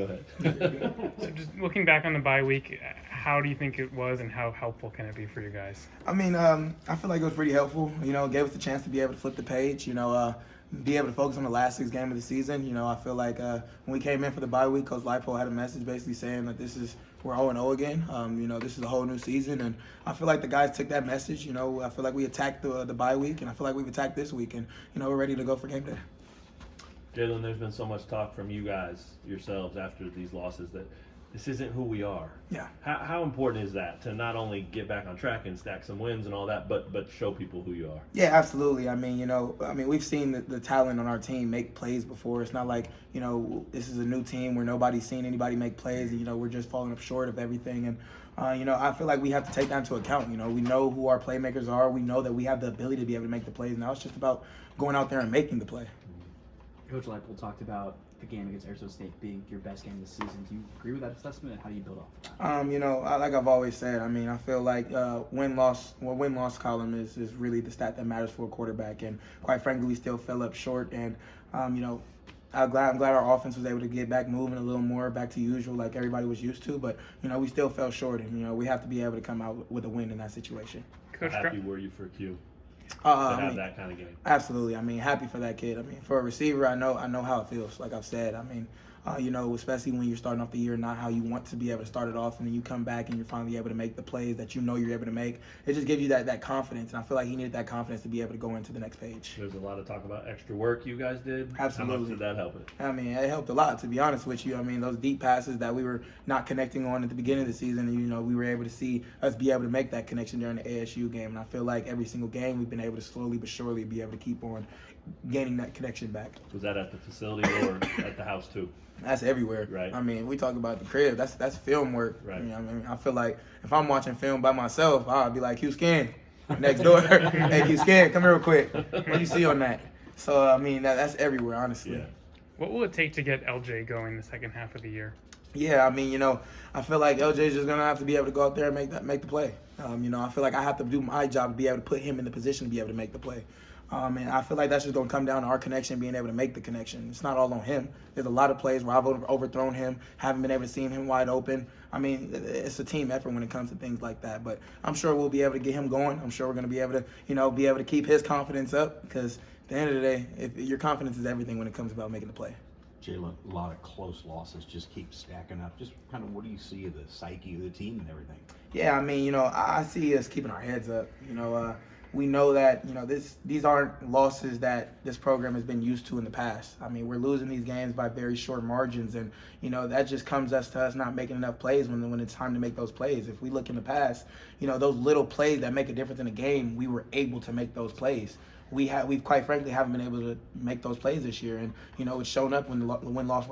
Go ahead. So just looking back on the bye week, how do you think it was, and how helpful can it be for you guys? I mean, I feel like it was pretty helpful. It gave us the chance to be able to flip the page. Be able to focus on the last 6 games of the season. I feel like when we came in for the bye week, Coach Lipo had a message basically saying that we're 0-0 again. This is a whole new season, and I feel like the guys took that message. I feel like we attacked the bye week, and I feel like we've attacked this week, and we're ready to go for game day. Jalon, there's been so much talk from you guys yourselves after these losses that this isn't who we are. Yeah. How important is that to not only get back on track and stack some wins and all that, but show people who you are? Yeah, absolutely. We've seen the talent on our team make plays before. It's not like, this is a new team where nobody's seen anybody make plays and, we're just falling up short of everything. And, I feel like we have to take that into account. We know who our playmakers are. We know that we have the ability to be able to make the plays. Now it's just about going out there and making the play. Coach Leipold talked about the game against Arizona State being your best game this season. Do you agree with that assessment, and how do you build off of that? Like I've always said, I feel like win-loss column is really the stat that matters for a quarterback. And quite frankly, we still fell up short. And, I'm glad our offense was able to get back moving a little more, back to usual like everybody was used to. But, we still fell short. And, we have to be able to come out with a win in that situation. How happy were you for Q? To have that kind of game. Absolutely. Happy for that kid. For a receiver, I know how it feels. Like I've said, especially when you're starting off the year, not how you want to be able to start it off, and then you come back and you're finally able to make the plays that you're able to make. It just gives you that confidence, and I feel like he needed that confidence to be able to go into the next page. There's a lot of talk about extra work you guys did. Absolutely. How much did that help it? It helped a lot, to be honest with you. Those deep passes that we were not connecting on at the beginning of the season, and, we were able to see us be able to make that connection during the ASU game. And I feel like every single game we've been able to slowly but surely be able to keep on gaining that connection back. Was that at the facility or at the house too? That's everywhere. Right. We talk about the crib. That's film work. Right. I feel like if I'm watching film by myself, I'll be like, Q-Scan, next door. Hey, Q-Scan, come here real quick. What do you see on that? So, that's everywhere, honestly. Yeah. What will it take to get LJ going the second half of the year? Yeah, I feel like LJ's just gonna have to be able to go out there and make the play. I feel like I have to do my job to be able to put him in the position to be able to make the play. And I feel like that's just going to come down to our connection, being able to make the connection. It's not all on him. There's a lot of plays where I've overthrown him, haven't been able to see him wide open. It's a team effort when it comes to things like that. But I'm sure we'll be able to get him going. I'm sure we're going to be able to, keep his confidence up, because at the end of the day, your confidence is everything when it comes about making the play. Jalon, a lot of close losses just keep stacking up. Just kind of what do you see of the psyche of the team and everything? Yeah, I see us keeping our heads up. We know that, these aren't losses that this program has been used to in the past. We're losing these games by very short margins, and, that just comes to us not making enough plays when it's time to make those plays. If we look in the past, those little plays that make a difference in a game, we were able to make those plays. We've quite frankly haven't been able to make those plays this year, and, it's shown up in the win-loss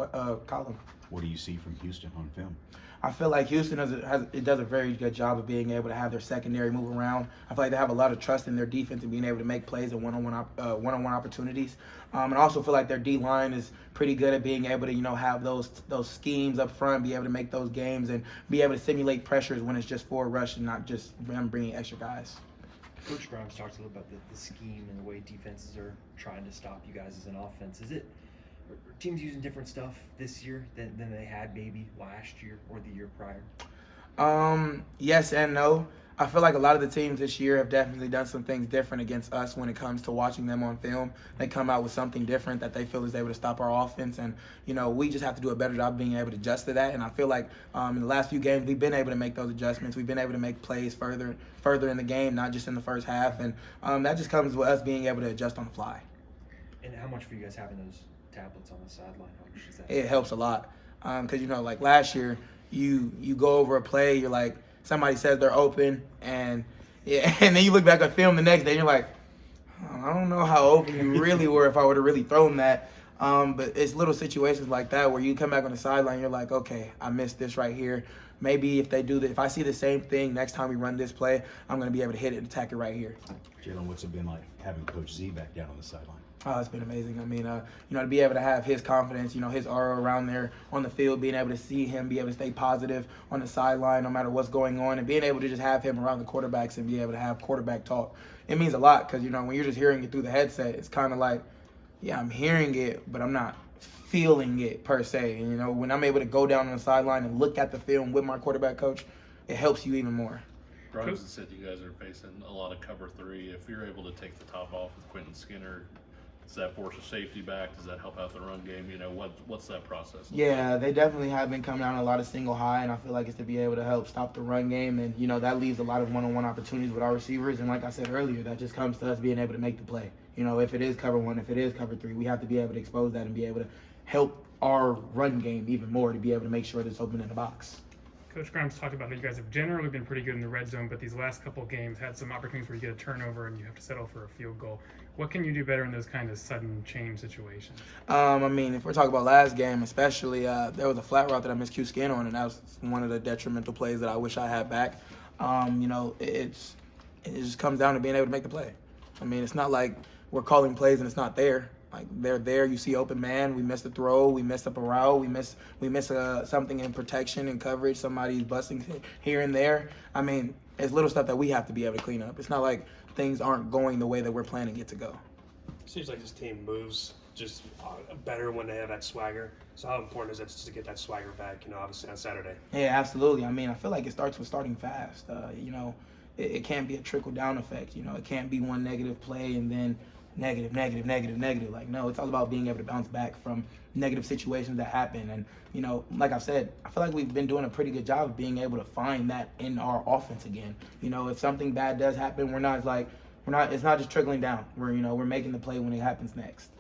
column. What do you see from Houston on film? I feel like Houston does a very good job of being able to have their secondary move around. I feel like they have a lot of trust in their defense and being able to make plays and one-on-one opportunities. And I also feel like their D-line is pretty good at being able to, have those schemes up front, be able to make those games and be able to simulate pressures when it's just forward rush and not just them bringing extra guys. Coach Grimes talks a little about the scheme and the way defenses are trying to stop you guys as an offense. Are teams using different stuff this year than they had maybe last year or the year prior? Yes and no. I feel like a lot of the teams this year have definitely done some things different against us when it comes to watching them on film. They come out with something different that they feel is able to stop our offense, and we just have to do a better job being able to adjust to that. And I feel like in the last few games we've been able to make those adjustments. We've been able to make plays further in the game, not just in the first half, and that just comes with us being able to adjust on the fly. And how much for you guys having those tablets on the sideline? How much is that? It helps a lot because like last year you go over a play, you're like, somebody says they're open, and and then you look back at film the next day and you're like, I don't know how open you really were if I would have really thrown that. But it's little situations like that where you come back on the sideline, you're like, okay, I missed this right here. Maybe if I see the same thing next time we run this play, I'm going to be able to hit it and attack it right here. Jalon, what's it been like having Coach Z back down on the sideline? Oh, it's been amazing. To be able to have his confidence, his aura around there on the field, being able to see him, be able to stay positive on the sideline no matter what's going on, and being able to just have him around the quarterbacks and be able to have quarterback talk. It means a lot because, when you're just hearing it through the headset, it's kind of like, yeah, I'm hearing it, but I'm not feeling it per se. And, you know, when I'm able to go down on the sideline and look at the film with my quarterback coach, it helps you even more. Grimes has said you guys are facing a lot of cover three. If you're able to take the top off with Quentin Skinner, does that force a safety back? Does that help out the run game? You know, what's that process? Yeah, they definitely have been coming out a lot of single high, and I feel like it's to be able to help stop the run game. And, you know, that leaves a lot of one-on-one opportunities with our receivers. And like I said earlier, that just comes to us being able to make the play. You know, if it is cover one, if it is cover three, we have to be able to expose that and be able to help our run game even more to be able to make sure that it's open in the box. Coach Grimes talked about how you guys have generally been pretty good in the red zone, but these last couple of games had some opportunities where you get a turnover and you have to settle for a field goal. What can you do better in those kind of sudden change situations? I mean, if we're talking about last game, especially, there was a flat route that I missed Q skin on, and that was one of the detrimental plays that I wish I had back. You know, it just comes down to being able to make the play. I mean, it's not like we're calling plays and it's not there. Like, they're there. You see open man. We missed a throw. We missed up a route. We miss something in protection and coverage. Somebody's busting here and there. I mean, it's little stuff that we have to be able to clean up. It's not like things aren't going the way that we're planning it to go. Seems like this team moves just better when they have that swagger. So how important is that just to get that swagger back, you know, obviously on Saturday? Yeah, absolutely. I mean, I feel like it starts with starting fast. You know, it can't be a trickle-down effect. You know, it can't be one negative play and then negative. Like, no, it's all about being able to bounce back from negative situations that happen. And, you know, like I said, I feel like we've been doing a pretty good job of being able to find that in our offense again. You know, if something bad does happen, it's not just trickling down. We're making the play when it happens next.